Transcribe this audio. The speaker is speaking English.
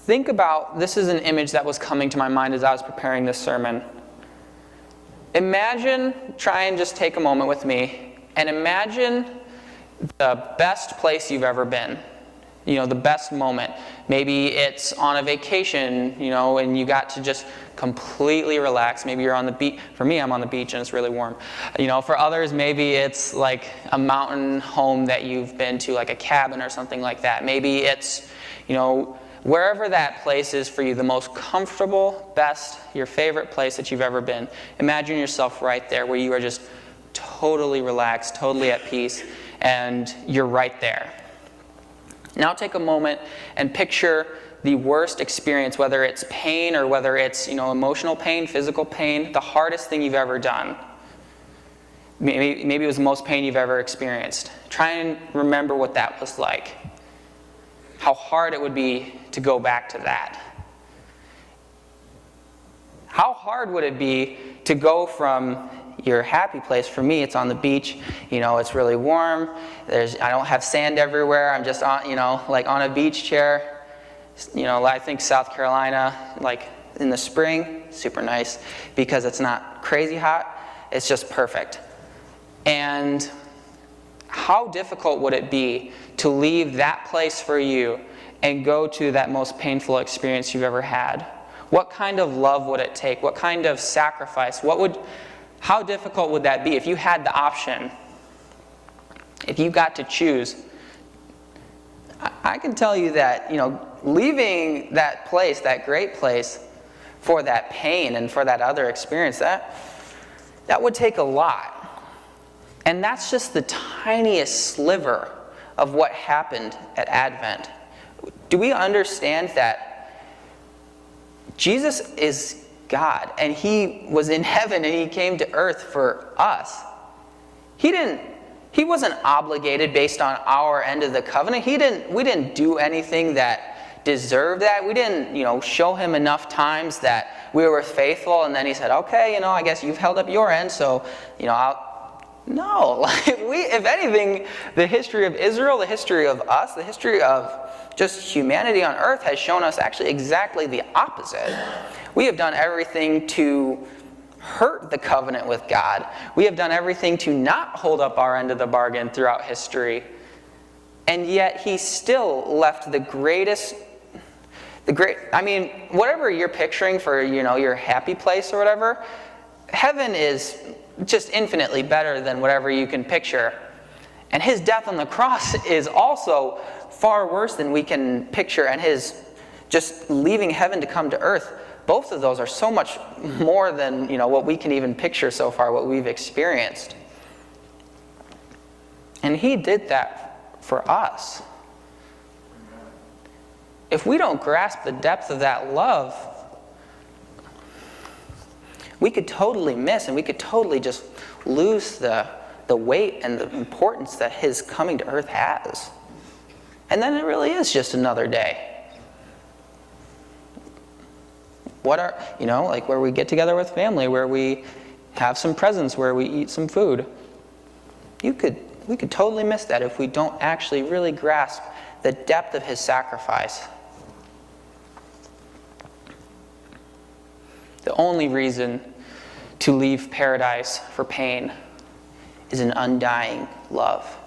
think about, this is an image that was coming to my mind as I was preparing this sermon. Imagine, try and just take a moment with me, and imagine the best place you've ever been. The best moment. Maybe it's on a vacation, and you got to just completely relax. Maybe you're on the beach. For me, I'm on the beach and it's really warm. For others, maybe it's like a mountain home that you've been to, like a cabin or something like that. Maybe it's, wherever that place is for you, the most comfortable, best, your favorite place that you've ever been. Imagine yourself right there where you are just totally relaxed, totally at peace, and you're right there. Now take a moment and picture the worst experience, whether it's pain or whether it's, emotional pain, physical pain, the hardest thing you've ever done. Maybe it was the most pain you've ever experienced. Try and remember what that was like. How hard it would be to go back to that. How hard would it be to go from your happy place? For me, it's on the beach. It's really warm. I don't have sand everywhere. I'm just on, like on a beach chair. I think South Carolina, like in the spring, super nice because it's not crazy hot. It's just perfect. And how difficult would it be to leave that place for you and go to that most painful experience you've ever had? What kind of love would it take? What kind of sacrifice? How difficult would that be if you had the option? If you got to choose? I can tell you that, leaving that place, that great place, for that pain and for that other experience, that would take a lot. And that's just the tiniest sliver of what happened at Advent. Do we understand that Jesus is God, and he was in heaven and he came to earth for us? He wasn't obligated based on our end of the covenant. We didn't do anything that deserved that. We didn't, show him enough times that we were faithful, and then he said, okay, I guess you've held up your end, so, No. If anything, the history of Israel, the history of us, the history of just humanity on earth has shown us actually exactly the opposite. We have done everything to hurt the covenant with God. We have done everything to not hold up our end of the bargain throughout history. And yet he still left whatever you're picturing for, your happy place or whatever, heaven is just infinitely better than whatever you can picture. And his death on the cross is also far worse than we can picture, and his just leaving heaven to come to earth, both of those are so much more than, what we can even picture so far, what we've experienced. And he did that for us. If we don't grasp the depth of that love, we could totally miss, and we could totally just lose the weight and the importance that his coming to earth has. And then it really is just another day. Where we get together with family, where we have some presents, where we eat some food. We could totally miss that if we don't actually really grasp the depth of his sacrifice. The only reason to leave paradise for pain is an undying love.